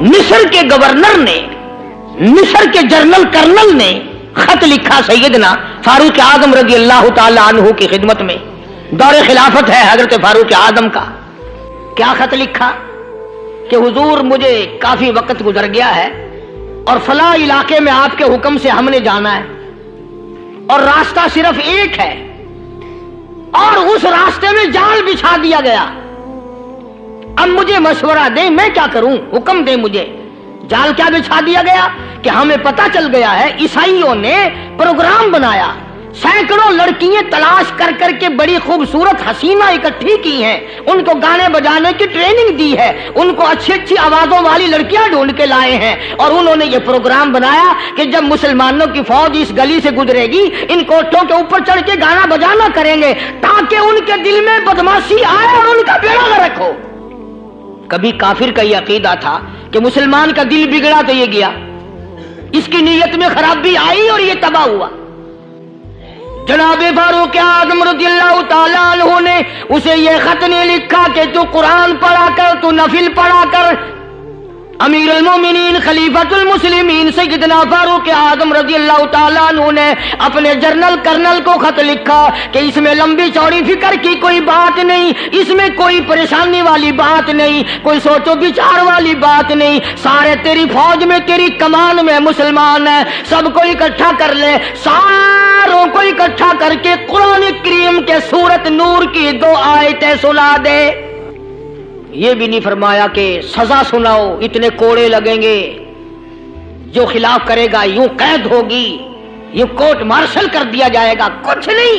मिस्र के गवर्नर ने, मिस्र के जनरल कर्नल ने खत लिखा सैयदना फारूक आजम रजी अल्लाह ताला अन्हु की खिदमत में। दौरे खिलाफत है हजरत फारूक आजम का। क्या खत लिखा कि हुजूर मुझे काफी वक्त गुजर गया है और फला इलाके में आपके हुक्म से हमने जाना है और रास्ता सिर्फ एक है और उस रास्ते में जाल बिछा दिया गया। अब मुझे मशवरा दे, मैं क्या करूं, हुक्म दे मुझे। जाल क्या बिछा दिया गया कि हमें पता चल गया है ईसाइयों ने प्रोग्राम बनाया, सैकड़ों लड़कियां तलाश कर करके बड़ी खूबसूरत हसीना इकट्ठी की हैं, उनको गाने बजाने की ट्रेनिंग दी है, उनको अच्छी अच्छी आवाजों वाली लड़कियां ढूंढ के लाए हैं और उन्होंने ये प्रोग्राम बनाया कि जब मुसलमानों की फौज इस गली से गुजरेगी इन कोठों के ऊपर चढ़ के गाना बजाना करेंगे ताकि उनके दिल में बदमाशी आए और उनका बेड़ा गर्क हो। कभी काफिर का ये अकीदा था कि मुसलमान का दिल बिगड़ा तो ये गया, इसकी नीयत में खराबी आई और ये तबाह हुआ। जनाबे फारूक आज़म रज़ियल्लाहु ताला अन्हु ने उसे ये खत नहीं लिखा कि तू कुरान पढ़ा कर, तू नफिल पढ़ा कर। अमीर अल मोमिनीन खलीफतुल मुस्लिमीन सैयदना फारूक आज़म रज़ियल्लाहु ताला अन्हु ने अपने जनरल कर्नल को खत लिखा कि इसमें लंबी चौड़ी फिक्र की कोई बात नहीं, इसमें कोई परेशानी वाली बात नहीं, कोई सोचो विचार वाली बात नहीं। सारे तेरी फौज में, तेरी कमान में मुसलमान है, सबको इकट्ठा कर ले, सारों को इकट्ठा करके कुरान करीम के सूरत नूर की 2 आयतें सुना दे। ये भी नहीं फरमाया कि सजा सुनाओ, इतने कोड़े लगेंगे, जो खिलाफ करेगा यूं कैद होगी, यूं कोर्ट मार्शल कर दिया जाएगा, कुछ नहीं।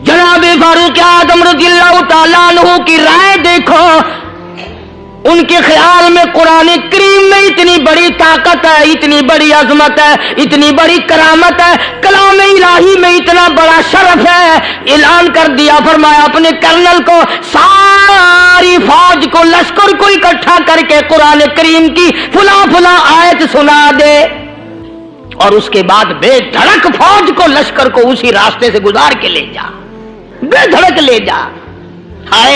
जनाबे फारूक आज़म रज़ियल्लाहु ताला अन्हु की राय देखो, उनके ख्याल में कुरान करीम में इतनी बड़ी ताकत है, इतनी बड़ी अजमत है, इतनी बड़ी करामत है, कलाम इलाही में इतना बड़ा शरफ है। ऐलान कर दिया, फरमाया अपने कर्नल को सारी फौज को, लश्कर को इकट्ठा करके कुरान करीम की फुला फुला आयत सुना दे और उसके बाद बेधड़क फौज को, लश्कर को उसी रास्ते से गुजार के ले जा, बेधड़क ले जा। हाय,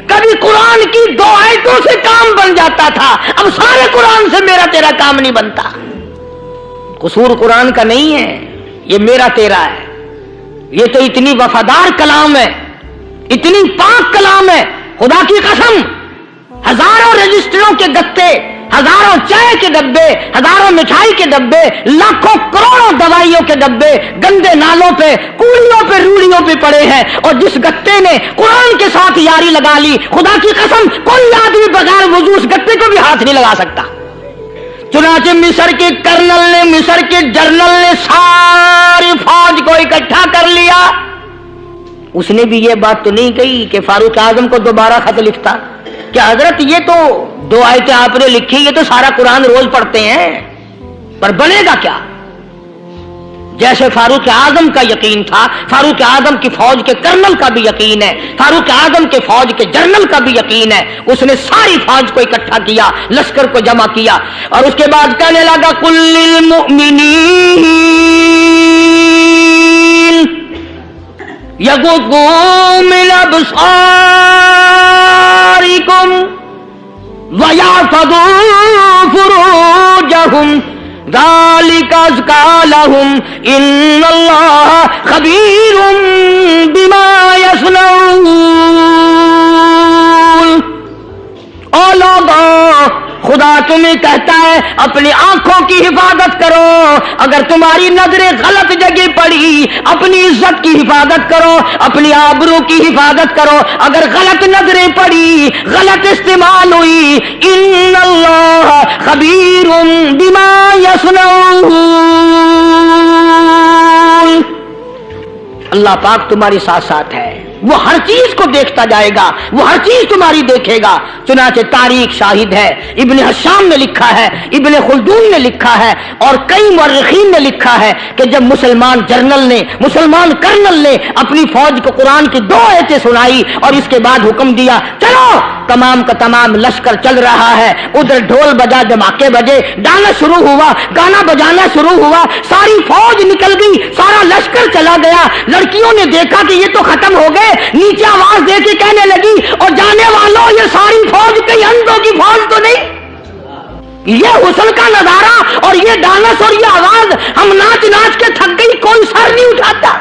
कभी कुरान की 2 आयतों से काम बन जाता था, अब सारे कुरान से मेरा तेरा काम नहीं बनता। कसूर कुरान का नहीं है, ये मेरा तेरा है। ये तो इतनी वफादार कलाम है, इतनी पाक कलाम है, खुदा की कसम। हजारों रजिस्टरों के गत्ते, हजारों चाय के डब्बे, हजारों मिठाई के डब्बे, लाखों करोड़ों दवाइयों के डब्बे गंदे नालों पे, कूड़ियों पे, रूड़ियों पे पड़े हैं और जिस गत्ते ने कुरान के साथ यारी लगा ली, खुदा की कसम कोई आदमी बगैर वजू उस गत्ते को भी हाथ नहीं लगा सकता। चुनाचे मिस्र के कर्नल ने, मिस्र के जनरल ने सारी फौज को इकट्ठा कर लिया। उसने भी ये बात तो नहीं कही कि फारूक आजम को दोबारा खत लिखता कि हजरत ये तो 2 आयतें आपने लिखी, ये तो सारा कुरान रोज पढ़ते हैं, पर बनेगा क्या। जैसे फारूक आजम का यकीन था, फारूक आजम की फौज के कर्नल का भी यकीन है, फारूक आजम के फौज के जनरल का भी यकीन है। उसने सारी फौज को इकट्ठा किया, लश्कर को जमा किया और उसके बाद कहने लगा कुल्लिल मुमिनीन यगुद्दू मिन अबसारिकुम वयहफज़ू फुरूजहुम ज़ालिका अज़का लहुम इन्नल्लाह खबीरुम बिमा यस्नऊन। ओ लोगों, खुदा तुम्हें कहता है अपनी आंखों की हिफाजत करो। अगर तुम्हारी नजरें गलत जगह पड़ी, अपनी इज्जत की हिफाजत करो, अपनी आबरू की हिफाजत करो। अगर गलत नजरें पड़ी, गलत इस्तेमाल हुई, इन्नल्लाह खबीरुम बिमा यस्नऊन। अल्लाह पाक तुम्हारे साथ साथ है, वो हर चीज को देखता जाएगा, वो हर चीज तुम्हारी देखेगा। चुनाचे तारीख शाहिद है, इब्न हशाम ने लिखा है, इब्न खुल्दून ने लिखा है और कई मुअर्रिखीन ने लिखा है कि जब मुसलमान जनरल ने, मुसलमान कर्नल ने अपनी फौज को कुरान की 2 आयतें सुनाई और इसके बाद हुक्म दिया चलो, तमाम का तमाम लश्कर चल रहा है। उधर ढोल बजा, धमाके बजे, गाना शुरू हुआ, गाना बजाना शुरू हुआ, सारी फौज निकल गई, सारा लश्कर चला गया। लड़कियों ने देखा कि ये तो खत्म हो गए, نیچے آواز دے کے کہنے لگی اور جانے والوں یہ ساری فوج کئی اندھوں کی فوج تو نہیں؟ یہ حسن کا نظارہ اور یہ ڈانس اور یہ آواز، ہم ناچ ناچ کے تھک گئی، کوئی سر نہیں اٹھاتا۔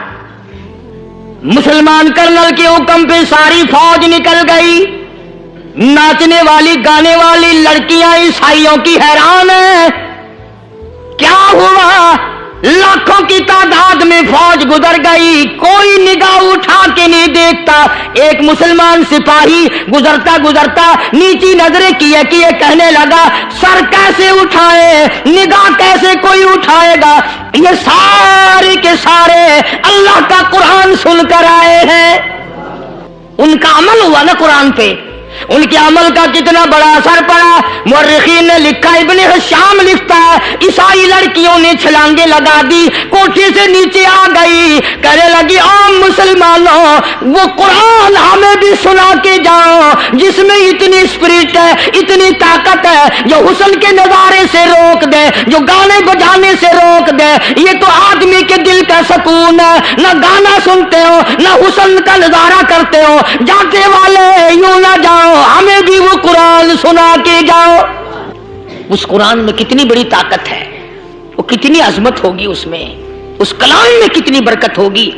مسلمان کرنل کے حکم پہ ساری فوج نکل گئی، ناچنے والی گانے والی لڑکیاں عیسائیوں کی حیران ہیں، کیا ہوا؟ لاکھوں کی تعداد میں فوج گزر گئی، کوئی نگاہ اٹھا کے نہیں دیکھتا۔ ایک مسلمان سپاہی گزرتا گزرتا نیچی نظریں کیے کیے کہنے لگا سر کیسے اٹھائے، نگاہ کیسے کوئی اٹھائے گا؟ یہ سارے کے سارے اللہ کا قرآن سن کر آئے ہیں۔ ان کا عمل ہوا نا قرآن پہ، ان کے عمل کا کتنا بڑا اثر پڑا۔ مورخین نے لکھا، ابن حشام لکھتا ہے عیسائی لڑکیوں نے چھلانگے لگا دی، کوٹھی سے نیچے آ گئی، کہنے لگی عام مسلمانوں وہ قرآن ہمیں بھی سنا کے جاؤ جس میں اتنی اسپرٹ ہے، اتنی طاقت ہے، جو حسن کے نظارے سے روک دے، جو گانے بجانے سے روک دے۔ یہ تو آدمی کے دل کا سکون ہے، نہ گانا سنتے ہو نہ حسن کا نظارہ کرتے ہو، جاتے والے یوں نہ جاؤ، ہمیں بھی وہ قرآن سنا کے جاؤ۔ اس قرآن میں کتنی بڑی طاقت ہے، وہ کتنی عظمت ہوگی، اس میں اس کلام میں کتنی برکت ہوگی،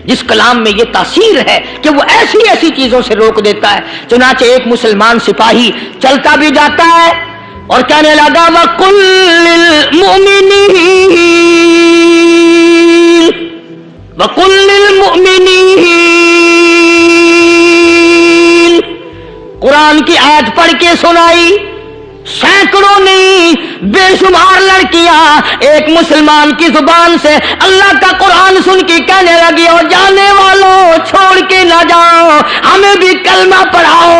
جس کلام میں یہ تاثیر ہے کہ وہ ایسی ایسی چیزوں سے روک دیتا ہے۔ چنانچہ ایک مسلمان سپاہی چلتا بھی جاتا ہے اور کہنے لگا وَقُلْ لِلْمُؤْمِنِينَ وَقُلْ لِلْمُؤْمِنِينَ، قرآن کی آیت پڑھ کے سنائی، سینکڑوں نہیں بے شمار لڑکیاں ایک مسلمان کی زبان سے اللہ کا قرآن سن کے کہنے لگی اور جانے والوں چھوڑ کے نہ جاؤ، ہمیں بھی کلمہ پڑھاؤ۔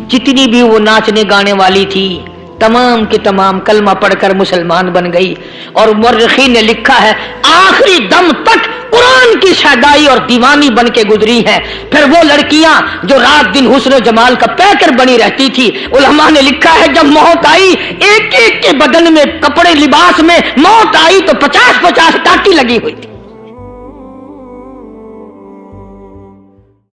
جتنی بھی وہ ناچنے گانے والی تھی تمام کے تمام کلمہ پڑھ کر مسلمان بن گئی، اور مورخین نے لکھا ہے آخری دم تک قرآن کی شیدائی اور دیوانی بن کے گزری ہے۔ پھر وہ لڑکیاں جو رات دن حسن و جمال کا پیکر بنی رہتی تھی، علماء نے لکھا ہے جب موت آئی ایک ایک کے بدن میں کپڑے لباس میں موت آئی تو 50-50 ٹاٹی لگی ہوئی تھی۔